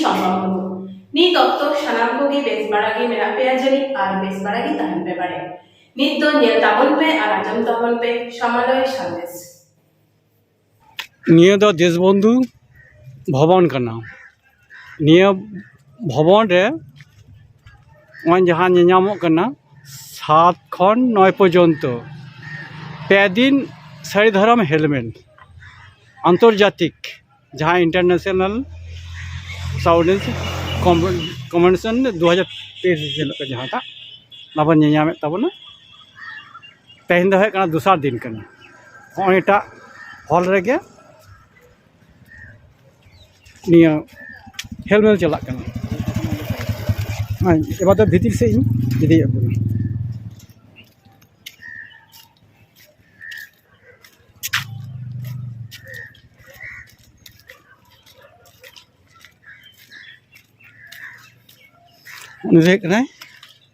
সম্ভব নিত অক্ত সানাম কোগে বেশ বাড়াগে মেরা পেয়া জানি আর বেশ বাড়াগে তাহান পে বাড়ে নিত দো নিয়ে তাবন পে আর আজম তাবন পে সমালয় সন্দেশ নিয়ে ᱫᱚ ᱫᱮᱥᱵᱚᱱᱫᱷᱩ ᱵᱷᱚᱵᱚᱱ ᱠᱟᱱᱟ। ᱱᱤᱭᱟᱹ ᱵᱷᱚᱵᱚᱱ ᱨᱮ ᱱᱚᱜᱼᱚᱭ ᱡᱟᱦᱟᱸ ᱧᱮᱧᱟᱢᱚᱜ ᱠᱟᱱᱟ 7 ᱠᱷᱚᱱ 9 পর্যন্ত 5 দিন সারি ধরম হেলমেট আন্তর্জাতিক जहाँ इंटरनेशनल साउंडेंस कन्वेंशन 2023 जहाँ था नबन नियामे तबना तेहन दो है दूसरा दिन करना एटा हॉल रेगे निया हेलमेट चला करना एबार तो भीतर से इदी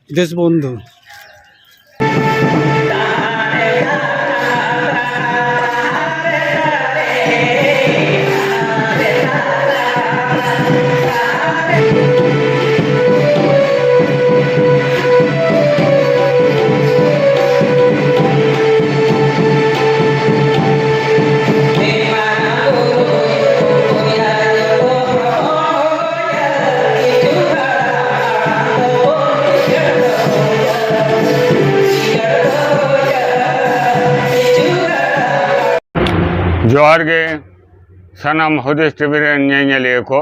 देशबंधु जोहार गे सनाम हुदिस टीवी रे ñeñaliye ko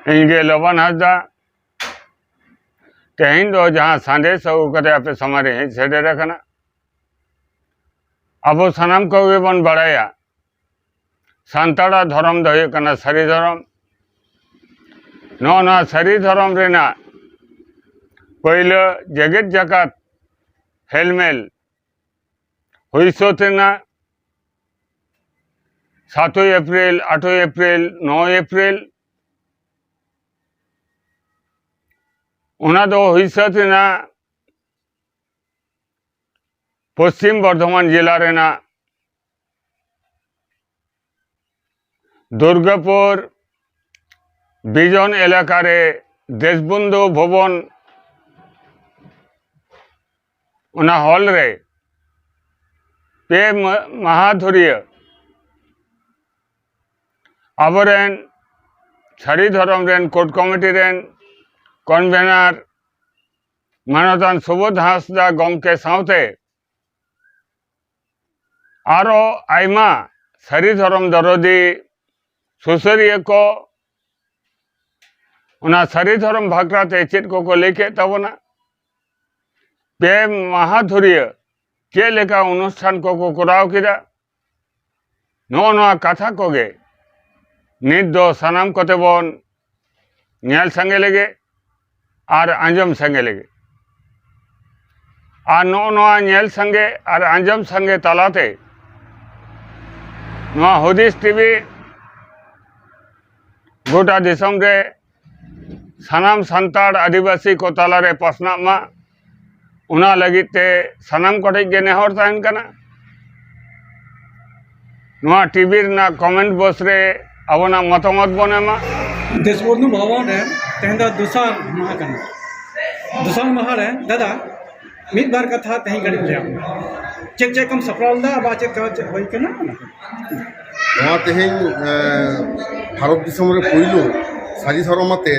इनगे लबन हसदा तेहिन दो जहाँ संदेश अगू कते आपे समारे हैं सेडे रखना अब सनाम को बन बड़ाया सांताड़ा धर्म दो कना सारी धर्म ना सारी धर्म रेना पहले जगत जकात हेलमेल हुईसोतेना 7 एप्रिल 8 एप्रिल 9 एप्रिल उना दो हुईसोतेना पश्चिम बर्धमान जिला रेना दुर्गापुर बिजन एलाकारे देशबंधु भवन उना हॉल रे पे महाधुर्य आबरेन सारी धर्म रेन कोर्ट कमिटी रेन कन्वेनर मानतान सुबोध हांसदा गमके सावते आरो आयमा सारी धर्म दरदी सुसरिया को उना सारी धर्म भागराते चेत को लेके तबना पे महाधुर्य के लेका अनुष्ठान को कराव किदा नो कथा कोगे नित दो सनाम कते बन नेल संगे लगे और आंजम संगे लगे और नो नेल संगे और आंजम संगे तलाते हुदिस टीवी गोटा दिसम रे सनाम संताड़ आदिवासी को तलारे पसना मा उना लगिते सनाम कोटे गे नेहर ताहन कना नुआ टीवी ना कमेंट बॉक्स रे अबना मतमत बनेमा देशबंधु भवन रे तेहन दा दूसरा माह कना दूसरा माह रे दादा मिद बार कथा तेहि गड़ी ले चेक चेक कम सफल दा बा चेक होई कना नवा तेहिन भारत दिसम रे पहिलो सारी धर्मते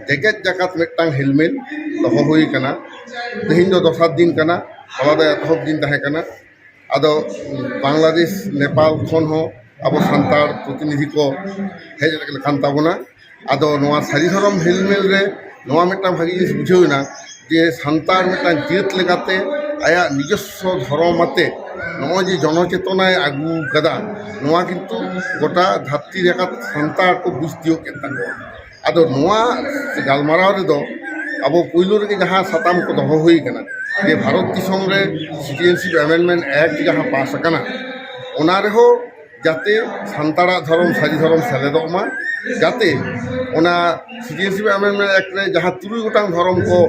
जगत जकात मेटांग हेलमेट दहो हुई कना तेहिन दो दसर दिन कना हला दा एतहब दिन तहे कना आदो बांग्लादेश नेपाल खन हो अब सानतार प्रतिनिधि को हेज लेकान ताबोना आदो नवा सारी धर्म हेलमेट रे नवा मेटांग भागी जिनिस बुझेउना जे सानतार मेटांग जेत लेकाते आया निजस्व धर्मते नवा जे जनचेतनाय आगु कदा नवा किंतु गोटा धरती रेखा सानतार को बुझतियो केता आदो नवा गालमाराव रे दो अब पहिलो रे जहाँ साताम को दहो हुई कना जे भारत दिसम रे सिटीजनशिप अमेंडमेंट एक्ट जहाँ पास कना ओना रे हो जाते सानताड़ा धर्म सारी धर्म सेलेदोमा जाते ओना सिटीजनशिप अमेंडमेंट एक्ट रे जहाँ 3 गोटांग धर्म को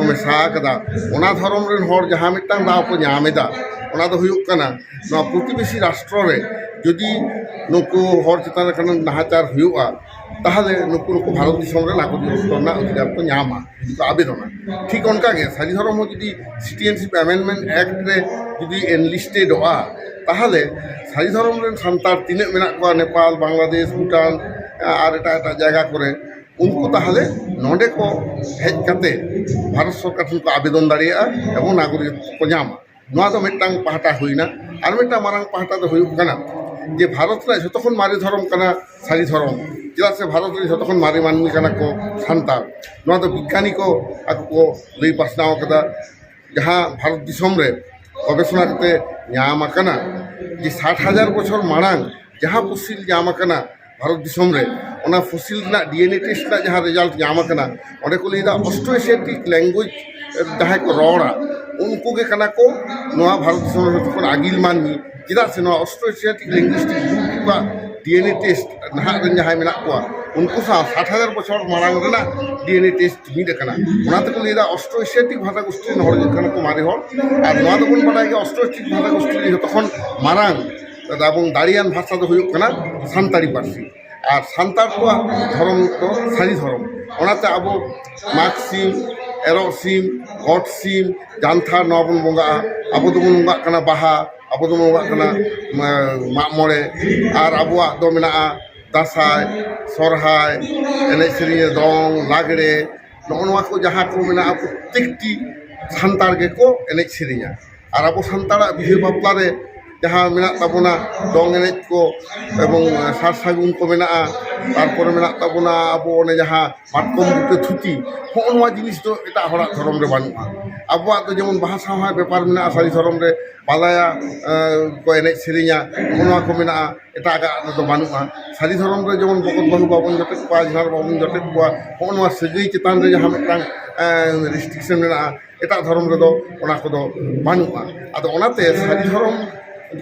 मेसा कदा ओना धर्म रेन हर जहाँ मिटांग दाव को ᱧᱟᱢᱮᱫᱟ ओना दो हुयुग कना नवा प्रतिबेशी राष्ट्र रे जदि नुकु हर चितान रे नाहाचार हुयुगा তাহলে নুকু নুকু ভারত দিশম রে নাগরিকত্ব ᱨᱮᱱᱟᱜ অধিকার ᱠᱚ ᱧᱟᱢᱟ ᱡᱩᱫᱤ ᱠᱚ ᱟᱵᱮᱫᱚᱱᱟ ᱴᱷᱤᱠ ᱚᱱᱠᱟᱜᱮ ᱥᱟᱹᱨᱤ ᱫᱷᱚᱨᱚᱢ ᱦᱚᱸ ᱡᱩᱫᱤ সিটিজেনশিপ অ্যামেন্ডমেন্ট অ্যাক্ট রে যদি এনলিস্টেডᱚᱜᱼᱟ তাহলে ᱥᱟᱹᱨᱤ ᱫᱷᱚᱨᱚᱢ ᱨᱮᱱ ᱥᱟᱱᱛᱟᱲ ᱛᱤᱱᱟᱹᱜ ᱢᱮᱱᱟᱜ ᱠᱚᱣᱟ ᱱᱮᱯᱟᱞ ᱵᱟᱝᱞᱟᱫᱮশ ᱵᱷᱩᱴᱟᱱ আর এটাᱜ জায়গা করে উনকু তাহলে নডে কো হেজ কাতে ভারত সরকার ᱴᱷᱮᱱ ᱠᱚ আবেদন দাঁড়িয়েগᱼᱟ এবং নাগরিকত্ব ᱠᱚ ᱧᱟᱢᱟ ᱱᱚᱣᱟ ᱫᱚ ᱢᱤᱫᱴᱟᱝ ᱯᱟᱦᱴᱟ ᱦᱩᱭᱱᱟ ᱟᱨ ᱢᱤᱫᱴᱟᱝ ᱢᱟᱨᱟᱝ ᱯᱟᱦᱴᱟ ᱫᱚ ᱦᱩᱭᱩᱜ ᱠᱟᱱᱟ যে ভারত ᱨᱮ ᱡᱚᱛᱚ ᱠᱷᱚᱱ ᱢᱟᱨᱮ ᱫᱷᱚᱨᱚᱢ ᱠᱟᱱᱟ ᱥᱟᱹᱨᱤ ᱫᱷᱚᱨᱚᱢ ᱪᱮᱫᱟᱜ ᱥᱮ ᱵᱷᱟᱨᱚᱛ ᱨᱮ ᱡᱚᱛᱚ ᱠᱷᱚᱱ ᱢᱟᱨᱮ ᱢᱟᱹᱱᱢᱤ ᱠᱟᱱᱟ ᱠᱚ ᱥᱟᱱᱛᱟᱲ ᱱᱚᱣᱟ ᱫᱚ ᱵᱤᱜᱽᱜᱟᱱᱤ ᱠᱚ ᱟᱠᱚ ᱠᱚ ᱞᱟᱹᱭ ᱯᱟᱥᱱᱟᱣ ᱟᱠᱟᱫᱟ ᱡᱟᱦᱟᱸ ᱵᱷᱟᱨᱚᱛ ᱫᱤᱥᱚᱢ ᱨᱮ গবেষণা ᱠᱟᱛᱮ ᱧᱟᱢ ᱟᱠᱟᱱᱟ যে 60,000 বছর মাড়াᱝ ᱡᱟᱦᱟᱸ ফসিল ᱧᱟᱢ ᱟᱠᱟᱱᱟ ভারত দিশম রে ওনা ফসিল ᱨᱮᱱᱟᱜ ডিএনএ টেস্ট ᱨᱮᱱᱟᱜ ᱡᱟᱦᱟᱸ রেজাল্ট ᱧᱟᱢ ᱟᱠᱟᱱᱟ ᱚᱸᱰᱮ ᱠᱚ ᱞᱟᱹᱭᱫᱟ অস্ট্রো এশিয়াটিক ল্যাঙ্গুয়েজ ᱡᱟᱦᱟᱸᱭ ᱠᱚ ᱨᱚᱲᱟ ᱩᱱᱠᱩ ᱜᱮ ᱠᱟᱱᱟ ᱠᱚ ᱱᱚᱣᱟ ᱵᱷᱟরত ᱫᱤᱥᱚᱢ ᱨᱮ ᱡᱚᱛᱚ ᱠᱷᱚᱱ ᱟᱹᱜᱤᱞ ᱢᱟᱹᱱᱢᱤ ᱪᱮᱫᱟᱜ ᱥᱮ ᱱᱚᱣᱟ Austro Asiatic linguistic group DNA test ᱱᱟᱦᱟᱜ ᱨᱮᱱ ᱡᱟᱦᱟᱸᱭ ᱢᱮᱱᱟᱜ ᱠᱚᱣᱟ ᱩᱱᱠᱩ ᱥᱟᱶ 60,000 বছর মাড়াᱝ ᱨᱮᱱᱟᱜ ডিএনএ টেস্ট ᱢᱤᱫ ᱟᱠᱟᱱᱟ ᱚᱱᱟ ᱛᱮᱠᱚ ᱞᱟᱹᱭᱫᱟ অস্ট্রো এশিয়াটিক ভাষা গোষ্ঠী ᱨᱮᱱ ᱦᱚᱲ ᱠᱟᱱᱟ ᱠᱚ ᱢᱟᱨᱮ ᱦᱚᱲ ᱟᱨ ᱱᱚᱣᱟ ᱫᱚᱵᱚᱱ ᱵᱟᱰᱟᱭ ᱜᱮᱭᱟ অস্ট্রো এশিয়াটিক ভাষা গোষ্ঠী ᱨᱮ ᱡᱚᱛᱚ ᱠᱷᱚᱱ ᱢᱟᱨᱟᱝ এবং দাঁড়িয়ান ভাষা ᱫᱚ ᱦᱩᱭᱩᱜ ᱠᱟᱱᱟ ᱥᱟᱱᱛᱟᱲᱤ ᱯᱟᱹᱨᱥᱤ আর ᱥᱟᱱᱛᱟᱲ ᱠᱚᱣᱟᱜ ᱫᱷᱚᱨᱚᱢ ᱫᱚ ᱥᱟᱹᱨᱤ ᱫᱷᱚᱨᱚᱢ ᱚᱱᱟᱛᱮ ᱟᱵᱚ ᱢᱟᱜᱽ ᱥᱤᱢ ᱮᱨᱚᱜ ᱥᱤᱢ ᱜᱚᱴ ᱥᱤᱢ ᱡᱟᱱᱛᱷᱟᱲ ᱱᱚᱣᱟ ᱵᱚᱱ ᱵᱚᱸᱜᱟᱜᱼᱟ ᱟᱵᱚ ᱫᱚᱵᱚᱱ ᱵᱚᱸᱜᱟᱜ ᱠᱟᱱᱟ ᱵᱟᱦᱟ ᱟᱵᱚ ᱫᱚᱵᱚᱱ ᱵᱚᱸᱜᱟᱜ ᱠᱟᱱᱟ ᱢᱟᱜ ᱢᱚᱬᱮ ᱟᱨ ᱟᱵᱚᱣᱟᱜ ᱫᱚ ᱢᱮᱱᱟᱜᱼᱟ দাঁসাই সরহাই এনᱮᱡ ᱥᱮᱨᱮᱧ দং ᱞᱟᱜᱽᱲᱮ ᱱᱚᱜᱼᱚ ᱱᱚᱣᱟ ᱠᱚ ᱡᱟᱦᱟᱸ ᱠᱚ ᱢᱮᱱᱟᱜᱼᱟ প্রত্যেকটি ᱥᱟᱱᱛᱟᱲ ᱜᱮᱠᱚ ᱮᱱᱮᱡ ᱥᱮᱨᱮᱧᱟ আর ᱟᱵᱚ ᱥᱟᱱᱛᱟᱲᱟᱜ ᱵᱤᱦᱟᱹ ᱵᱟᱯᱞᱟ ᱨᱮ ᱡᱟᱦᱟᱸ ᱢᱮᱱᱟᱜ ᱛᱟᱵᱚᱱᱟ ᱫᱚᱝ ᱮᱱᱮᱡ ᱠᱚ ᱮᱵᱚᱝ ᱥᱟᱨ ᱥᱟᱹᱜᱩᱱ ᱠᱚ ᱢᱮᱱᱟᱜᱼᱟ ᱛᱟᱨᱯᱚᱨᱮ ᱢᱮᱱᱟᱜ ᱛᱟᱵᱚᱱᱟ ᱟᱵᱚ ᱚᱱᱮ ᱡᱟᱦᱟᱸ ᱢᱟᱛᱠᱚᱢ ᱵᱩᱴᱟᱹ ᱛᱷᱩᱛᱤ ᱦᱚᱸᱜᱼᱚ ᱱᱚᱣᱟ ᱡᱤᱱᱤস ᱫᱚ ᱮᱴᱟᱜ ᱦᱚᱲᱟᱜ ᱫᱷᱚᱨᱚᱢ ᱨᱮ ᱵᱟᱹᱱᱩᱜᱼᱟ ᱟᱵᱚᱣᱟᱜ ᱫᱚ ᱡᱮᱢᱚᱱ ᱵᱟᱦᱟ ᱥᱟᱶᱦᱟᱭ ᱵᱮᱯᱟᱨ ᱢᱮᱱᱟᱜᱼᱟ ᱥᱟᱹᱨᱤ ᱫᱷᱚᱨᱚᱢ ᱨᱮ ᱵᱟᱞᱟᱭᱟ ᱠᱚ ᱮᱱᱮᱡ ᱥᱮᱨᱮᱧᱟ ᱦᱚᱸᱜᱼᱚ ᱱᱚᱣᱟ ᱠᱚ ᱢᱮᱱᱟᱜᱼᱟ ᱮᱴᱟᱜᱟᱜ ᱨᱮᱫᱚ ᱵᱟᱹᱱᱩᱜᱼᱟ ᱥᱟᱹᱨᱤ ᱫᱷᱚᱨᱚᱢ ᱨᱮ ᱡᱮᱢᱚᱱ ᱵᱚᱠᱚᱛ ᱵᱟᱹᱦᱩ ᱵᱟᱵᱚᱱ ᱡᱚᱴᱮᱫ ᱠᱚᱣᱟ ᱡᱷᱟᱨ ᱵᱟᱵᱚᱱ ᱡᱚᱴᱮᱫ ᱠᱚᱣᱟ ᱦᱚᱸᱜᱼᱚ ᱱᱚᱣᱟ ᱥᱟᱹᱜᱟᱹᱭ ᱪᱮᱛᱟᱱ ᱨᱮ ᱡᱟᱦᱟᱸ ᱢᱤᱫᱴᱟᱝ রেস্ট্রিকশন ᱢᱮᱱᱟᱜᱼᱟ ᱮᱴᱟᱜ ᱫᱷᱚᱨᱚᱢ ᱨᱮᱫᱚ ᱚᱱᱟ ᱠᱚᱫᱚ ᱵᱟᱹᱱᱩᱜᱼᱟ ᱟᱫᱚ ᱚᱱᱟᱛᱮ ᱥᱟᱹᱨᱤ ᱫᱷᱚᱨᱚᱢ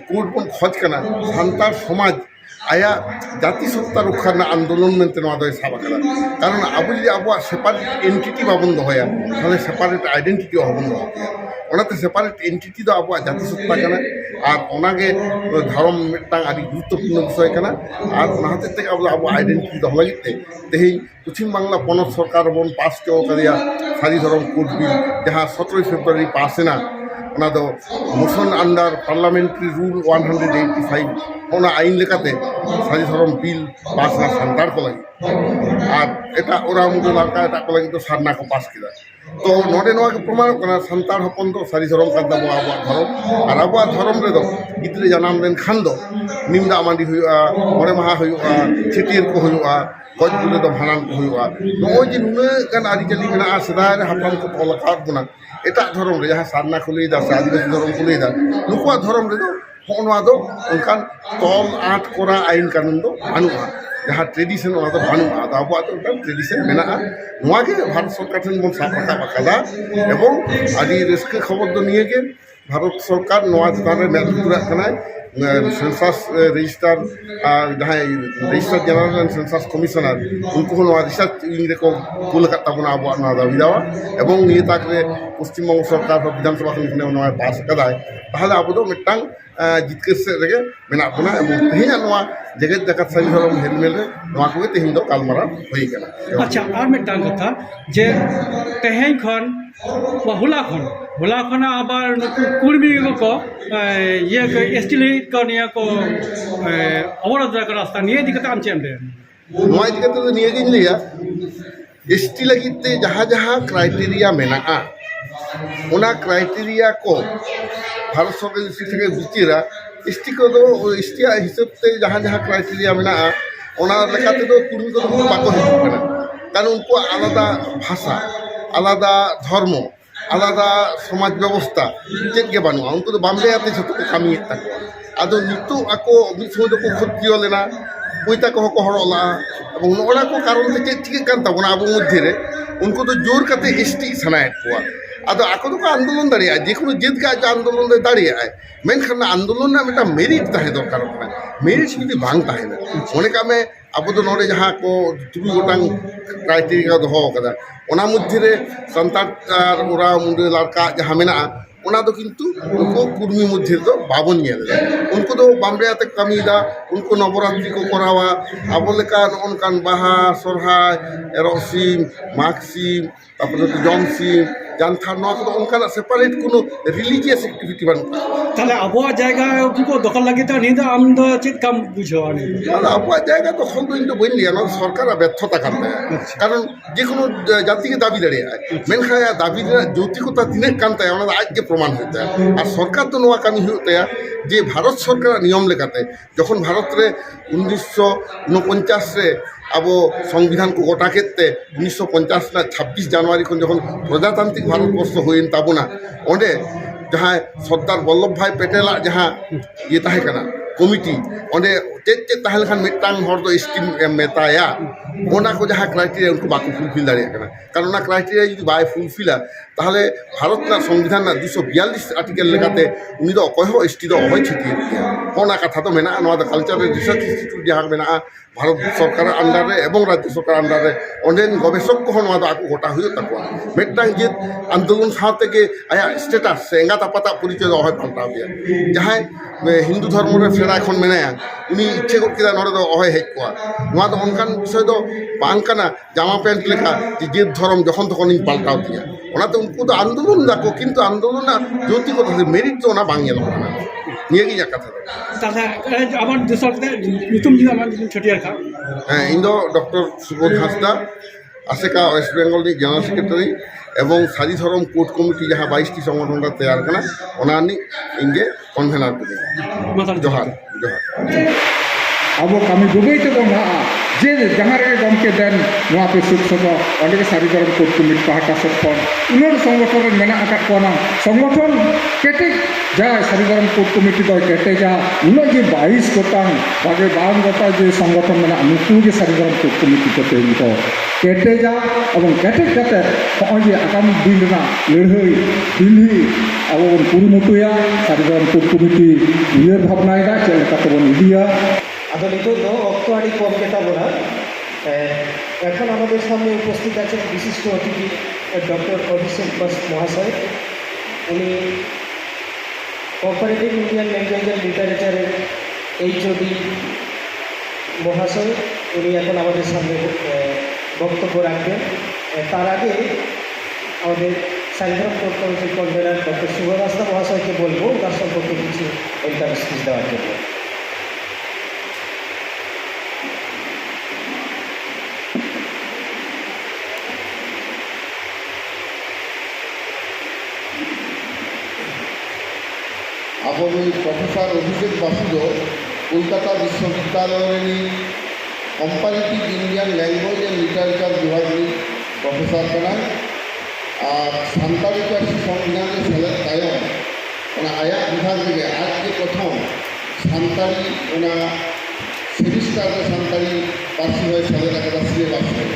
কোর্ট ᱵᱚᱱ ᱠᱷᱚᱡ ᱠᱟᱱᱟ ᱥᱟᱱᱛᱟᱲ ᱥᱚᱢᱟᱡᱽ ᱟᱭᱟᱜ ᱡᱟᱹᱛᱤ ᱥᱚত্তা ᱨᱚᱠᱠᱷᱟ ᱨᱮᱱᱟᱜ ᱟᱱᱫᱳᱞᱚᱱ ᱢᱮᱱᱛᱮ ᱱᱚᱣᱟ ᱫᱚᱭ ᱥᱟᱵ ᱟᱠᱟᱫᱟ ᱠᱟᱨᱚᱱ ᱟᱵᱚ ᱡᱩᱫᱤ ᱟᱵᱚᱣᱟᱜ ᱥᱮᱯᱟরেট এন্টিটি বাবন দহয়া তাহলে সেপারেট আইডেন্টিটি হবন দহ ওনাতে সেপারেট এন্টিটি ᱫᱚ ᱟᱵᱚᱣᱟᱜ ᱡᱟᱹᱛᱤ ᱥᱚত্তা ᱠᱟᱱᱟ ᱟᱨ ᱚᱱᱟᱜᱮ ᱫᱷᱚᱨᱚᱢ ᱢᱤᱫᱴᱟᱝ ᱟᱹᱰᱤ ᱜᱩᱨᱩᱛᱛᱚᱯূর্ণ ᱵᱤᱥᱚᱭ ᱠᱟᱱᱟ ᱟᱨ ᱚᱱᱟ ᱦᱚᱛᱮᱡ ᱛᱮᱜᱮ ᱟᱵᱚ ᱟᱵᱚᱣᱟᱜ ᱟইডেন্টিটি ᱫᱚᱦᱚ ᱞᱟᱹᱜᱤᱫ ᱛᱮ ᱛᱮᱦᱮᱧ পশ্চিম বাংলা পনᱚᱛ সরকার ᱵᱚᱱ ᱯᱟᱥ ᱦᱚᱪᱚ ᱟᱠᱟᱫᱮᱭᱟ ᱥᱟᱹᱨᱤ ᱫᱷᱚᱨᱚᱢ ᱠᱳᱰ ᱵᱤᱞ ᱡᱟᱦᱟᱸ 17 ᱯᱷᱮᱵᱨᱩᱣᱟᱨᱤ ᱯᱟᱥ ᱮᱱᱟ ᱚᱱᱟ ᱫᱚ মোশন আন্ডার পার্লামেন্টারি রুল 185 ᱚᱱᱟ ᱟᱹᱭᱤᱱ ᱞᱮᱠᱟᱛᱮ ᱥᱟᱹᱨᱤ ᱫᱷᱚᱨᱚᱢ ᱵᱤᱞ ᱯᱟᱥ ᱮᱱᱟ ᱥᱟᱱᱛᱟᱲ ᱠᱚ ᱞᱟᱹᱜᱤᱫ ᱟᱨ ᱮᱴᱟᱜ ᱳᱨᱟᱣ ᱢᱩᱰᱟᱹ ᱞᱟᱲᱠᱟ ᱮᱴᱟᱜ ᱠᱚ ᱞᱟᱹᱜᱤᱫ ᱫᱚ ᱥᱟᱨᱱᱟ ᱠᱚ ᱯᱟᱥ ᱠᱮᱫᱟ ᱛᱚ ᱱᱚᱰᱮ ᱱᱚᱣᱟ ᱜᱮ ᱯᱨᱚᱢᱟᱱᱚᱜ ᱠᱟᱱᱟ ᱥᱟᱱᱛᱟᱲ ᱦᱚᱯᱚᱱ ᱫᱚ ᱥᱟᱹᱨᱤ ᱫᱷᱚᱨᱚᱢ ᱠᱟᱱ ᱛᱟᱵᱚᱱᱟ ᱟᱵᱚᱣᱟᱜ ᱫᱷᱚᱨᱚᱢ ᱟᱨ ᱟᱵᱚᱣᱟᱜ ᱫᱷᱚᱨᱚᱢ ᱨᱮᱫᱚ ᱜᱤᱫᱽᱨᱟᱹ ᱡᱟᱱᱟᱢ ᱞᱮᱱᱠᱷᱟᱱ ᱫᱚ ᱱᱤᱢ ᱫᱟᱜ ᱢᱟᱹᱰᱤ ᱦᱩᱭᱩᱜᱼᱟ ᱢᱚᱬᱮ ᱢᱟᱦᱟ ᱦᱩᱭᱩᱜᱼᱟ ᱪᱷᱟᱹᱴᱭᱟᱹᱨ ᱠᱚ ᱦᱩᱭᱩᱜᱼᱟ ᱜᱚᱡ ᱜᱩᱨ ᱫᱚ ᱵᱷᱟᱸᱰᱟᱱ ᱠᱚ ᱦᱩᱭᱩᱜᱼᱟ ᱱᱚᱜᱼᱚᱭ ᱡᱮ ᱱᱩᱱᱟᱹᱜ ᱜᱟᱱ ᱟᱹᱨᱤᱪᱟᱹᱞᱤ ᱢᱮᱱᱟᱜᱼᱟ ᱥᱮᱫᱟᱭ ᱨᱮ ᱦᱟᱯᱲᱟᱢ ᱠᱚ ᱛᱚᱞ ᱟᱠᱟᱫ ᱵᱚᱱᱟ ᱮᱴᱟᱜ ᱫᱷᱚᱨᱚᱢ ᱨᱮ ᱡᱟᱦᱟᱸ ᱥᱟᱨᱱᱟ ᱠᱚ ᱞᱟᱹᱭᱫᱟ ᱥᱮ ᱟᱹᱫᱤᱵᱟᱹᱥᱤ ᱫᱷᱚᱨᱚᱢ ᱠᱚ ᱞᱟᱹᱭᱫᱟ ᱱᱩᱠᱩᱣᱟᱜ ᱫᱷᱚᱨᱚᱢ ᱨᱮᱫᱚ ᱦᱚᱸᱜᱼᱚ ᱱᱚᱣᱟ ᱫᱚ ᱚᱱᱠᱟᱱ ᱛᱚᱞ ᱟᱸᱴ ᱠᱚᱨᱟ ᱟᱹᱭᱤᱱ ᱠᱟᱹᱱᱩᱱ ᱫᱚ ᱵᱟᱹᱱᱩᱜᱼᱟ ᱡᱟᱦᱟᱸ ᱴᱨᱮᱰᱤᱥᱚᱱ ᱚᱱᱟ ᱫᱚ ᱵᱟᱹᱱᱩᱜᱼᱟ ᱟᱫᱚ ᱟᱵᱚᱣᱟᱜ ᱫᱚ ᱢᱤᱫᱴᱟᱝ ᱴᱨᱮᱰᱤᱥᱚᱱ ᱢᱮᱱᱟᱜᱼᱟ ᱱᱚᱣᱟ ᱜᱮ ᱵᱷᱟᱨᱚᱛ ᱥᱚᱨᱠᱟর ᱴᱷᱮᱱ ᱵᱚᱱ ᱥᱟᱵ ᱨᱟᱠᱟᱵ ᱟᱠᱟᱫᱟ এবং ᱟᱹᱰᱤ ᱨᱟᱹᱥᱠᱟᱹ ᱠᱷᱚᱵᱚᱨ ᱫᱚ ᱱᱤᱭᱟᱹ ᱜᱮ ᱵᱷᱟᱨᱚᱛ ᱥᱚᱨᱠᱟর ᱱᱚᱣᱟ ᱪᱮᱛᱟᱱ ᱨᱮ ᱢᱮᱫ ᱞᱩᱛᱩᱨᱟᱜ ᱠᱟᱱᱟᱭ সেন্সাস রেজিস্টার ᱡᱟᱦᱟᱸᱭ register general and census commissioner উनको হᱚᱸ ᱱᱚᱣᱟ রিসার্চ উইং ᱨᱮᱠᱚ ᱠᱩᱞ ᱟᱠᱟᱫ ᱛᱟᱵᱚᱱᱟ ᱟᱵᱚᱣᱟᱜ ᱱᱚᱣᱟ ᱫᱟᱵᱤ ᱫᱟᱣᱟ এবং ᱱᱤᱭᱟᱹ ᱛᱟᱠ ᱨᱮ পশ্চিমবঙ্গ সরকার বিধানসভা ᱠᱷᱚᱱ ᱱᱚᱣᱟ ᱯᱟᱥ ᱟᱠᱟᱫᱟᱭ তাহলে ᱟᱵᱚ ᱫᱚ ᱢᱤᱫᱴᱟᱝ ᱡᱤᱛᱠᱟᱹᱨ ᱥᱮᱫ ᱨᱮᱜᱮ ᱢᱮᱱᱟᱜ ᱵᱚᱱᱟ এবং ᱛᱮᱦᱮᱧᱟᱜ ᱱᱚᱣᱟ ᱡᱮᱜᱮᱛ ᱡᱟᱠᱟᱛ ᱥᱟᱹᱨᱤ ᱫᱷᱚᱨᱚᱢ ᱦᱮᱞᱢᱮᱞ ᱨᱮ ᱱᱚᱣᱟ ᱠᱚᱜᱮ ᱛᱮᱦᱮᱧ ᱫᱚ ᱜᱟᱞᱢᱟᱨᱟᱣ ᱦᱩᱭ ᱟᱠᱟᱱᱟ ᱟᱪᱪᱷᱟ ᱟᱨ ᱢᱤᱫᱴᱟᱝ ᱠᱟᱛᱷᱟ ᱡᱮ ᱛᱮᱦᱮᱧ ᱠᱷᱚᱱ ᱦᱚᱞᱟ ᱠᱷᱚᱱᱟᱜ ᱟᱵᱟᱨ ᱱᱩᱠᱩ ᱠᱩᱲᱢᱤ ᱠᱚ ᱤᱭᱟᱹ ᱠᱚ ᱮᱥᱴᱤ ᱞᱟᱹᱜᱤᱫ ᱠᱚ ᱱᱤᱭᱟᱹ ᱠᱚ অবরোধ রাখা রাস্তা নিয়ে ᱤᱫᱤ ᱠᱟᱛᱮ ᱟᱢ ᱪᱮᱫ ᱮᱢ ᱞᱟᱹᱭᱟ ᱱᱚᱣᱟ ᱤᱫᱤ ᱠᱟᱛᱮ ᱫᱚ ᱱᱤᱭᱟᱹᱜᱤᱧ ᱞᱟᱹᱭᱟ ᱮᱥᱴᱤ ᱞᱟᱹᱜᱤᱫ ᱛᱮ ᱡᱟᱦᱟᱸ ᱠᱨᱟᱭᱴᱮরিয়া ᱢᱮᱱᱟᱜᱼᱟ ᱚᱱᱟ ᱠᱨᱟᱭᱴᱮরিয়া ᱠᱚ ᱵᱷᱟᱨᱚᱛ ᱥᱚᱨᱠᱟর ᱫᱤᱥᱚᱢ থেকে ᱵᱤᱪᱟᱹᱨᱟ ᱮᱥᱴᱤ ᱠᱚᱫᱚ ᱮᱥᱴᱤᱭᱟᱜ ᱦᱤᱥᱟᱹᱵ ᱛᱮ ᱡᱟᱦᱟᱸ ᱠᱨᱟᱭᱴᱮরিয়া ᱢᱮᱱᱟᱜᱼᱟ ᱚᱱᱟ ᱞᱮᱠᱟ ᱛᱮᱫᱚ ᱠᱩᱲᱢᱤ ᱠᱚᱫᱚ ᱵᱟᱠᱚ ᱦᱤᱡᱩᱜ ᱠᱟᱱᱟ কারণ উনকুয়ার আলাদা ভাষা আলাদা ধর্ম আলাদা সমাজ ব্যবস্থা ᱪᱮᱫ ᱜᱮ ᱵᱟᱹᱱᱩᱜᱼᱟ ᱩᱱᱠᱩ ᱫᱚ ᱵᱟᱢᱵᱮ ᱟᱛᱮ ᱡᱷᱚᱛᱚ ᱠᱚ ᱠᱟᱹᱢᱤᱭᱮᱫ ᱛᱟᱠᱚᱣᱟ ᱟᱫᱚ ᱱᱤᱛᱚᱜ ᱟᱠᱚ ᱢᱤᱫ ᱥᱚᱢᱚᱭ ᱫᱚᱠᱚ ᱠᱷᱚᱛᱤᱭᱚ ᱞᱮᱱᱟ ᱯᱚᱭᱛᱟ ᱠᱚᱦᱚᱸ ᱠᱚ ᱦᱚᱨᱚᱜ ᱞᱟᱜᱼᱟ এবং ᱱᱚᱜᱼᱚᱱᱟ ᱠᱚ ᱠᱟᱨᱚᱱ ᱛᱮ ᱪᱮᱫ ᱪᱤᱠᱟᱹᱜ ᱠᱟᱱ ᱛᱟᱵᱚᱱᱟ ᱟᱵᱚ ᱢᱚᱫᱽᱫᱷᱮ ᱨᱮ ᱩᱱᱠᱩ ᱫᱚ ᱡᱳᱨ ᱠᱟᱛᱮ এসটি ᱥᱟᱱᱟᱭᱮᱫ ᱠᱚᱣᱟ ᱟᱫᱚ ᱟᱠᱚ ᱫᱚᱠᱚ ᱟᱱᱫᱳᱞᱚᱱ ᱫᱟᱲᱮᱭᱟᱜᱼᱟ ᱡᱮ ᱠᱳᱱᱳ ᱡᱟᱹᱛ ᱜᱮ ᱟᱡ ᱟᱱᱫᱳᱞᱚᱱ ᱫᱚ ᱫᱟᱲᱮᱭᱟᱜᱼᱟᱭ ᱢᱮᱱᱠᱷᱟᱱ ᱟᱱᱫᱳᱞᱚᱱ ᱨᱮᱱᱟᱜ ᱢᱤᱫᱴᱟᱝ ᱢᱮᱨᱤᱴ ᱛᱟᱦᱮᱸ ᱫᱚᱨᱠᱟᱨᱚᱜ ᱠᱟᱱᱟ ᱢᱮᱨᱤᱴ ᱡᱩᱫᱤ ᱵᱟᱝ ᱛᱟᱦᱮᱱᱟ ᱢᱚᱱᱮ ᱠᱟᱜ ᱢᱮ ᱟᱵᱚ ᱫᱚ ᱱᱚᱰᱮ ᱡᱟᱦᱟᱸ ᱠᱚ 3 ᱜᱚᱴᱟᱝ ᱠᱨᱟᱭᱴᱮরিয়া ᱫᱚᱦᱚ ᱟᱠᱟᱫᱟ ᱚᱱᱟ ᱢᱚᱫᱽᱫᱷᱮ ᱨᱮ ᱥᱟᱱᱛᱟᱲ ᱟᱨ ᱳᱨᱟᱣ ᱢᱩᱰᱟᱹ ᱞᱟᱲᱠᱟ ᱡᱟᱦᱟᱸ ᱢᱮᱱᱟᱜᱼᱟ ᱚᱱᱟ ᱫᱚ ᱠᱤᱱᱛᱩ ᱩᱱᱠᱩ ᱠᱩর্মী ᱢᱚᱫᱽᱫᱷᱮ ᱫᱚ ᱵᱟᱵᱚᱱ ᱧᱮᱞ ᱮᱫᱟ ᱩᱱᱠᱩ ᱫᱚ ᱵᱟᱢᱲᱮ ᱟᱛᱮ ᱠᱟᱹᱢᱤᱭᱮᱫᱟ ᱩᱱᱠᱩ ᱱᱚᱵᱚᱨᱟᱛᱨᱤ ᱠᱚ ᱠᱚᱨᱟᱣᱟ ᱟᱵᱚ ᱞᱮᱠᱟ ᱱᱚᱜᱼᱚᱱᱠᱟᱱ ᱵᱟᱦᱟ ᱥᱚᱨᱦᱟᱭ ᱮᱨᱚᱜ ᱥᱤᱢ ᱢᱟᱜᱽ ᱥᱤᱢ তারপরে জম সিম জানথার নয় কোনো অনকানাᱜ সেপারেট কোনো রিলিজিয়াস অ্যাক্টিভিটি বানুᱜ তাহলে আবহাওয়া জায়গা উনকু দখল লাगित ᱱᱤᱭᱟᱹ ᱫᱚ ᱟᱢ ᱫᱚ ᱪᱮᱫ ᱠᱟᱢ ᱵᱩᱡᱷᱟᱹᱣᱟ ᱱᱤᱭᱟᱹ ᱟᱫᱚ ᱟᱵᱚᱣᱟᱜ ᱡᱟᱭᱜᱟ ᱫᱚᱠᱷᱚᱞ ᱫᱚ ᱤᱧ ᱫᱚ ᱵᱟᱹᱧ ᱞᱟᱹᱭᱟ ᱱᱚᱣᱟ ᱫᱚ ᱥᱚᱨᱠᱟᱨᱟᱜ ᱵᱮর্থতা ᱠᱟᱱ ᱛᱟᱭᱟ ᱠᱟᱨᱚᱱ ᱡᱮ ᱠᱳᱱᱳ ᱡᱟᱹᱛᱤ ᱜᱮ দাবি দাঁড়িয়েয় ᱢᱮᱱᱠᱷᱟᱱ ᱟᱭᱟᱜ দাবি ᱨᱮᱱᱟᱜ যৌক্তিকতা ᱛᱤᱱᱟᱹᱜ ᱠᱟᱱ ᱛᱟᱭᱟ ᱚᱱᱟ ᱫᱚ ᱟᱡ ᱜᱮ ᱯᱨᱚᱢᱟᱱ ᱦᱩᱭᱩᱜ ᱛᱟᱭᱟ ᱟᱨ ᱥᱚᱨᱠᱟর ᱫᱚ ᱱᱚᱣᱟ ᱠᱟᱹᱢᱤ ᱦᱩᱭᱩᱜ ᱛᱟᱭᱟ যে ভারত সরকারের নিয়ম লেখাতে যখন ভারতরে 1949 রে আবো সংবিধান কো গোটা ক্ষেত্রে 1950 না 26 জানুয়ারি কোন যখন প্রজাতান্ত্রিক ভারতবর্ষ হইন তাবনা ওঁডে যাহা সর্দার বল্লভ ভাই পেটেলা যাহা ইয়ে তাহে কানা কমিটি ওঁডে চেত চেত তাহলে খান মিটাং হর দো স্কিম মেতায়া ওনা কো যাহা ক্রাইটেরিয়া উনকু বাকু ফুলফিল দাঁড়িয়ে কানা কারণ না ক্রাইটেরিয়া যদি বাই ফুলফিলা তাহলে ভারত না সংবিধান না 242 আর্টিকেল লেখাতে উনি ᱫᱚ ᱚᱠᱚᱭ ᱦᱚᱸ ᱮᱥᱴᱤ ᱫᱚ ᱚᱦᱚᱭ ᱪᱷᱤᱛᱤᱭ ᱜᱮᱭᱟ ᱚᱱᱟ ᱠᱟᱛᱷᱟ ᱫᱚ ᱢᱮᱱᱟᱜᱼᱟ ᱱᱚᱣᱟ ᱫᱚ ᱠᱟᱞᱪᱟᱨᱟᱞ রিসার্চ ইনস্টিটিউট ᱡᱟᱦᱟᱸ ᱢᱮᱱᱟᱜᱼᱟ ভারত সরকারের আন্ডারে এবং রাজ্য সরকারের আন্ডারে অন্ডেন গবেষক ᱠᱚᱦᱚᱸ ᱱᱚᱣᱟ ᱫᱚ ᱟᱠᱚ ᱜᱚᱴᱟ ᱦᱩᱭᱩᱜ ᱛᱟᱠᱚᱣᱟ ᱢᱤᱫᱴᱟᱝ ᱡᱟᱹᱛ ᱟᱱᱫᱳᱞᱚᱱ ᱥᱟᱶ ᱛᱮᱜᱮ ᱟᱭᱟᱜ ᱥᱴᱮᱴᱟᱥ ᱥᱮ ᱮᱸᱜᱟᱛ ᱟᱯᱟᱛᱟᱜ ᱯᱚরিচয় ᱫᱚ ᱚᱦᱚᱭ ᱯᱟᱞᱴᱟᱣ ᱜᱮᱭᱟ ᱡᱟᱦᱟᱸᱭ হিন্দু ধর্ম রে ফেরা এখন মেনায়া উনি ইচ্ছে গᱚᱫ ᱠᱮᱫᱟ ᱱᱚᱰᱮ ᱫᱚ ᱚᱦᱚᱭ ᱦᱮᱡ ᱠᱚᱣᱟ ᱱᱚᱣᱟ ᱫᱚ ᱚᱱᱠᱟᱱ ᱵᱤᱥᱚᱭ ᱫᱚ ᱵᱟᱝ ᱠᱟᱱᱟ জামা প্যান্ট লেখা যে জেদ ধর্ম যখন তখনই পাল্টাও দিয়া ওনাতে উনকু তো আন্দোলন দাকো কিন্তু আন্দোলনের যৌক্তিকতা মেরিট তো ওনা বাং ᱧᱮᱞᱚᱜ ᱠᱟᱱᱟ ᱱᱤᱭᱟᱹᱜᱮ ᱤᱧᱟᱹᱜ ᱠᱟᱛᱷᱟ ᱫᱚ তাহলে আমার দোসর ᱧᱩᱛᱩᱢ ᱡᱩᱫᱤ আমার ᱪᱷᱟᱹᱴᱭᱟᱹᱨ ᱠᱷᱟ হ্যাঁ ᱤᱧ ᱫᱚ ডক্টর সুবোধ হাঁসদা আশেকা ওয়েস্ট বেঙ্গল ᱨᱤᱱᱤᱡ জেনারেল সেক্রেটারি এবং সারি ধরম কোর্ট কমিটি যাহা 22টি সংগঠনটা তৈরি কানা ওনা ᱨᱤᱱᱤᱡ ᱤᱧᱜᱮ কনভেনার ᱠᱟᱹᱱᱟᱹᱧ ᱡᱚᱦᱟᱨ ᱡᱚᱦᱟর ᱟᱵᱚ ᱠᱟᱹᱢᱤ ᱰᱩᱵᱟᱹᱭ ᱛᱮᱵᱚᱱ ᱞᱟᱦᱟᱜᱼᱟ ᱡᱮ ᱡᱟᱦᱟᱸ ᱨᱮᱜᱮ ᱜᱚᱢᱠᱮ ᱫᱮᱱ ᱱᱚᱣᱟ ᱯᱮ ᱥᱩᱠ ᱥᱚᱫᱚ ᱚᱸᱰᱮ ᱜᱮ ᱥᱟᱹᱨᱤ ᱫᱷᱚᱨᱚᱢ ᱠᱳᱨᱴ ᱠᱚᱢᱤᱴᱤ ᱯᱟᱦᱴᱟ ᱥᱮᱫ ᱠᱷᱚᱱ ᱩᱱᱟᱹᱜ ᱥᱚᱝᱜᱚᱴᱷᱚᱱ ᱨᱮ ᱢᱮᱱᱟᱜ ᱟᱠᱟᱫ ᱠᱚᱣᱟ ᱱᱟ ᱥᱚᱝᱜᱚᱴᱷᱚᱱ ᱠᱮᱴᱮᱡ ᱡᱟᱦᱟᱸ ᱥᱟᱹᱨᱤ ᱫᱷᱚᱨᱚᱢ ᱠᱳᱨᱴ ᱠᱚᱢᱤᱴᱤ ᱫᱚ ᱠᱮᱴᱮᱡᱟ ᱩᱱᱟᱹᱜ ᱡᱮ 22 ᱜᱚᱴᱟᱝ 22 ᱜᱚᱴᱟᱝ ᱡᱮ ᱥᱚᱝᱜᱚᱴᱷᱚᱱ ᱢᱮᱱᱟᱜᱼᱟ ᱱᱩᱠᱩ ᱜᱮ ᱥᱟᱹᱨᱤ ᱫᱷᱚᱨᱚᱢ ᱠᱳᱨᱴ ᱠᱚᱢᱤᱴᱤ ᱠᱚ ᱛᱮᱦᱮᱧ ᱠᱚ ᱠᱮᱴᱮᱡᱟ ᱮᱵᱚᱝ ᱠᱮᱴᱮᱡ ᱠᱟᱛᱮ ᱱᱚᱜᱼᱚᱭ ᱡᱮ ᱟᱜᱟᱢ ᱫᱤᱱ ᱨᱮᱱᱟᱜ ᱞᱟᱹᱲᱦᱟᱹᱭ ᱫᱤᱞᱦᱤ ᱟᱵᱚ ᱵᱚᱱ ᱠᱩᱨᱩᱢᱩᱴᱩᱭᱟ ᱥᱟᱹᱨᱤ ᱫᱷᱚᱨᱚᱢ ᱠᱳᱨᱴ ᱠᱚᱢᱤᱴᱤ ᱩᱭᱦᱟᱹᱨ ᱵᱷᱟᱵᱽᱱᱟᱭᱮᱫᱟ ᱪᱮᱫ ᱞᱮᱠᱟ ᱛᱮᱵᱚᱱ ᱤᱫᱤᱭᱟ আদো নিতোগ দো অক্ত আড়ি কম কেতাবোনা এখন আমাদের সামনে উপস্থিত আছেন বিশিষ্ট অতিথি ডক্টর অভিষেক বস মহাশয় উনি কম্পারেটিভ ইন্ডিয়ান ল্যাঙ্গুয়েজ অ্যান্ড লিটারেচারের এইচওডি মহাশয় উনি এখন আমাদের সামনে বক্তব্য রাখবেন তার আগে আমাদের সাইধরম কোর্ট কমিটির কনভেনার ডক্টর সুবোধ হাঁসদা মহাশয়কে বলবো তার সম্পর্কে কিছু ওয়েলকাম স্পিচ দেওয়ার জন্য ᱟᱵᱚ ᱱᱩᱭ ᱯᱨᱚফᱮᱥᱟᱨ অভিষেক বাসু ᱫᱚ কলকাতা বিশ্ববিদ্যালয় ᱨᱤᱱᱤᱡ ᱠᱚᱢᱯᱟᱨᱮᱴᱤভ ᱤন্ডিয়ান ল্যাঙ্গুয়েজ এন্ড লিটারেচার বিভাগ ᱨᱤᱱᱤᱡ ᱯᱨᱚফᱮᱥᱟর ᱠᱟᱱᱟᱭ ᱟᱨ ᱥᱟᱱᱛᱟᱲᱤ ᱯᱟᱹᱨᱥᱤ সংবিধান ᱨᱮ ᱥᱮᱞᱮᱫ ᱛᱟᱭᱚᱢ ᱚᱱᱟ ᱟᱭᱟᱜ ᱵᱤᱵᱷᱟᱜᱽ ᱨᱮᱜᱮ ᱟᱡ ᱜᱮ ᱯᱨᱚᱛᱷᱚᱢ ᱥᱟᱱᱛᱟᱲᱤ ᱚᱱᱟ সেমিস্টার রে সান্তাড়ি পার্সি হয়ে সেলেদ আকাদা সিলেবাস রে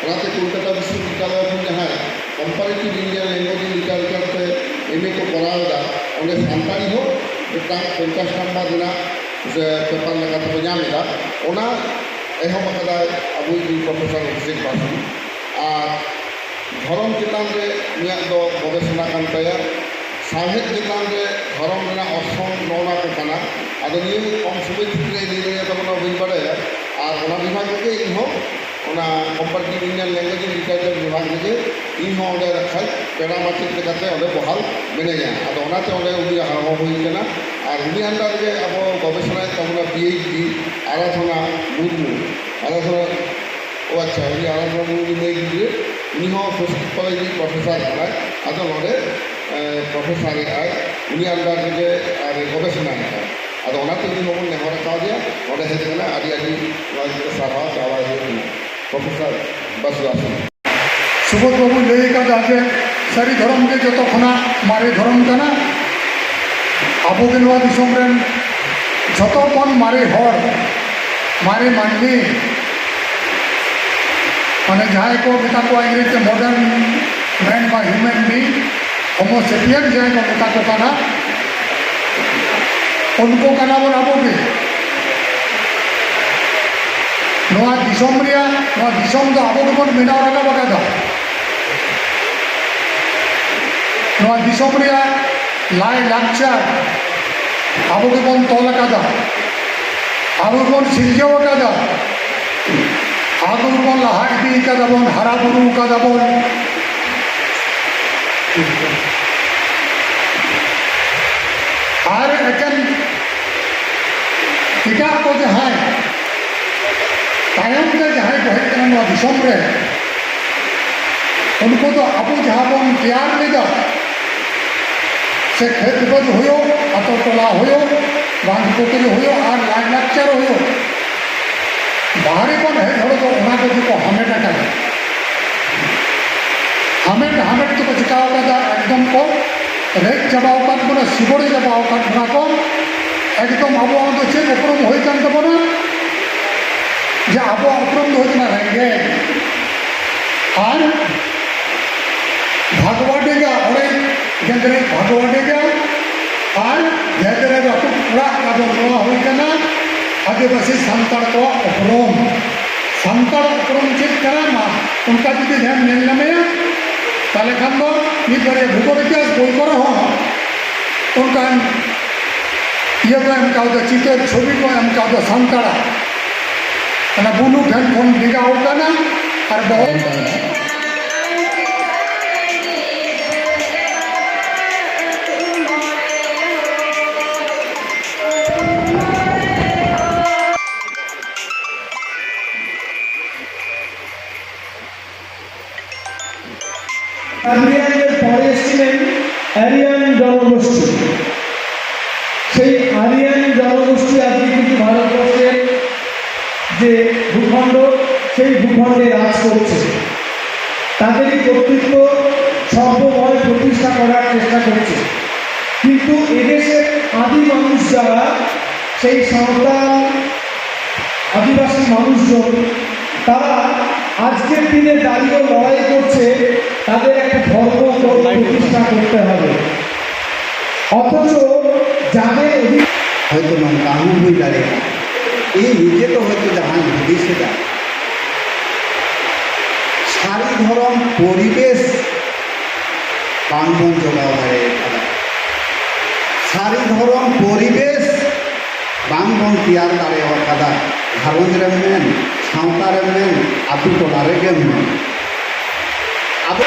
ওনাতে কলকাতা বিশ্ববিদ্যালয় ᱠᱷᱚᱱ ᱡᱟᱦᱟᱸ ᱠᱚᱢᱯᱟᱨᱮᱴᱤভ ᱤন্ডিয়ান ল্যাঙ্গুয়েজ এন্ড লিটারেচার তে এমএ ᱠᱚ ᱠᱚᱨᱟᱣᱫᱟ ᱚᱸᱰᱮ ᱥᱟᱱᱛᱟᱲᱤ ᱦᱚᱸ ᱢᱤᱫᱴᱟᱝ 50 ᱱᱟᱢᱵᱟᱨ ᱨᱮᱱᱟᱜ ᱯᱮᱯᱟᱨ ᱞᱮᱠᱟᱛᱮ ᱠᱚ ᱧᱟᱢᱮᱫᱟ ᱚᱱᱟ ᱮᱦᱚᱵ ᱟᱠᱟᱫᱟᱭ ᱟᱵᱚᱭᱤᱡ ᱯᱨᱚফᱮᱥᱟর অভিষেক বাসু আর ধর্ম চেতন রে ᱩᱱᱤᱭᱟᱜ ᱫᱚ গবেষণা ᱠᱟᱱ ᱛᱟᱭᱟ সাহিত্য চেতন রে ধর্ম ᱨᱮᱱᱟᱜ অর্থন নওনা ᱠᱚ ᱠᱟᱱᱟ ᱟᱫᱚ ᱱᱤᱭᱟᱹ ᱠᱚᱢ ᱥᱚᱢᱚᱭ ᱵᱷᱤᱛᱨᱤ ᱨᱮ ᱞᱟᱹᱭ ᱛᱟᱵᱚᱱᱟ ᱵᱟᱹᱧ ᱵᱟᱲᱟᱭᱟ আর ᱚᱱᱟ বিভাগ ᱨᱮᱜᱮ ᱤᱧᱦᱚᱸ ᱚᱱᱟ ᱠᱚᱢᱯᱟᱨᱮᱴᱤভ ᱤন্ডিয়ান ল্যাঙ্গুয়েজ এন্ড লিটারেচার বিভাগ ᱨᱮᱜᱮ ᱤᱧᱦᱚᱸ ᱚᱸᱰᱮ ᱨᱟᱠᱷᱟᱡ ᱯᱮᱲᱟ ᱢᱟᱪᱮᱫ ᱞᱮᱠᱟᱛᱮ ᱚᱸᱰᱮ ᱵᱚᱦᱟᱞ ᱢᱤᱱᱟᱹᱧᱟ ᱟᱫᱚ ᱚᱱᱟᱛᱮ ᱚᱸᱰে ᱩᱱᱤᱭᱟᱜ ᱦᱚᱦᱚ ᱦᱩᱭ ᱠᱟᱱᱟ আর উনি আন্ডার ᱨᱮᱜᱮ ᱟᱵᱚ গবেষণায় তাবনা পিএইচডি আরাধনা মুর্মু আরাধনা ও আচ্ছা উনি আরাধনা মুর্মু মেয়ে গিয়ে উনি হᱚᱸ সংস্কৃত কলেজ ᱨᱤᱱᱤᱡ ᱯᱨᱚফᱮᱥᱟর ᱠᱟᱱᱟᱭ ᱟᱫᱚ ᱱᱚᱰᱮ ᱯᱨᱚফᱮᱥᱟᱨ ᱟᱭ ᱩᱱᱤ ᱟন্ডার ᱨᱮᱜᱮ ᱟᱨ ᱜᱚᱵᱮষণᱟᱭᱮᱫᱟ ᱟᱫᱚ ᱚᱱᱟᱛᱮ ᱩᱱᱤ ᱦᱚᱸᱵᱚᱱ ᱱᱮᱦᱚᱨ ᱟᱠᱟᱫᱮᱭᱟ ᱱᱚᱰᱮ ᱦᱮᱡ ᱠᱟᱱᱟ ᱟᱹᱰᱤ ᱟᱹᱰᱤ ᱱᱚᱣᱟ ᱥᱟᱨᱦᱟᱣ ᱪᱟᱞᱟᱣ ᱦᱩᱭᱩᱜ ᱠᱟᱱᱟ ᱯᱨᱚফᱮᱥᱟর বাসু আসুন সুবোধ বাবু ᱞᱟᱹᱭ ᱟᱠᱟᱫᱟ ᱡᱮ ᱥᱟᱹᱨᱤ ᱫᱷᱚᱨᱚᱢ ᱜᱮ ᱡᱚᱛᱚ ᱠᱷᱚᱱᱟᱜ ᱢᱟᱨᱮ ᱫᱷᱚᱨᱚᱢ ᱠᱟᱱᱟ ᱟᱵᱚᱜᱮ ᱱᱚᱣᱟ ᱫᱤᱥᱚᱢ ᱨᱮᱱ ᱡᱚᱛᱚ ᱠᱷᱚᱱ ᱢᱟᱨᱮ ᱦᱚᱲ ᱢᱟᱨᱮ ᱢᱟᱹᱱᱢᱤ মানে যাহাই কো মেতা কো ইংরেজিতে মডার্ন ম্যান বা হিউম্যান বিং হোমো সেপিয়েন যাহাই কো মেতা কো কানা उनको कना बोन आबोगे नोआ दिसोम रिया नोआ दिसोम दो आबो बन बेनाव राखा बकादा नोआ दिसोम रिया ᱞᱟᱭ ᱞᱟᱠᱪᱟᱨ ᱟᱵᱚ ᱜᱮᱵᱚᱱ ᱛᱚᱞ ᱟᱠᱟᱫᱟ, ᱟᱵᱚ ᱵᱚᱱ ᱥᱤᱨᱡᱟᱹᱣ ᱟᱠᱟᱫᱟ, ᱟᱵᱚ ᱵᱚᱱ ᱞᱟᱦᱟ ᱤᱫᱤ ᱟᱠᱟᱫᱟ ᱵᱚᱱ, ᱦᱟᱨᱟ ᱵᱩᱨᱩ ᱟᱠᱟᱫᱟ ᱵᱚᱱ। আর এখান এটাক ᱠᱚ ᱡᱟᱦᱟᱸᱭ ᱛᱟᱭᱚᱢ ᱛᱮ ᱡᱟᱦᱟᱸᱭ ᱠᱚ ᱦᱮᱡ ᱠᱟᱱᱟ ᱱᱚᱣᱟ ᱫᱤᱥᱚᱢ ᱨᱮ, उनको तो अब जहाँ बन तैयार लेदा से खेत बद हो अतो टोला हो बांध पोखरी हो और लाइलाक्चर हो बाहरी बन है हड़ तो को हमेट आकादा हमेट हमेट तो चिका एकदम को रेज चाबाद बना सिबड़ी चाबाद बना को एकदम अब चेक उपरम होना तबना जे अब उपरम होना रेंगे और भागवाडेगा और गेंदरे भागवाडेगा और गेंदरे बाटू पूरा होना आदिवासी सानताड़ को उपरम सानताड़ उपरम चेक करा उनका जुदी ध्यान नेल नामे ताले खान दो नित बारे भूगोल इतिहास बोई को रहो उनका ये को एम काउ चित्र छवि को एम काउ सानताड़ा अना बुलू फैन फोन दिगा होगा ना और बहुत আরিয়ানের পরে ছিলেন আরিয়ান জনগোষ্ঠী। সেই আরিয়ান জনগোষ্ঠী আজকে কিন্তু ভারতবর্ষের যে ভূখণ্ড সেই ভূখণ্ডে রাজ করছে, তাদেরই কর্তৃত্ব সর্বময় প্রতিষ্ঠা করার চেষ্টা করছে। কিন্তু এদেশের আদি মানুষ যারা, সেই সাঁওতাল আদিবাসী মানুষজন, তারা আজকের দিনে দাঁড়িয়ে লড়াই করছে তাদের একটা ধর্ম প্রতিষ্ঠা করতে হবে। অথচ যাদের হয়তো নঙ্কাহু হয়ে দাঁড়িয়ে এই নিজে তো হয়তো জাহান ভুগিছে যা সারি ধরম পরিবেশ বাংবন জোগাও দাঁড়িয়ে সারি ধরম পরিবেশ বাংবন তিয়ার দাঁড়িয়ে কাদা ঘারঞ্জ রে মেন সাঁওতা রে মেন আতু টোলা রে গে মেন আব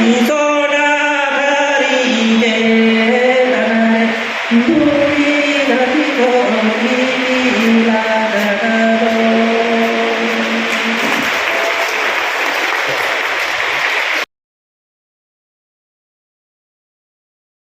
Soda dari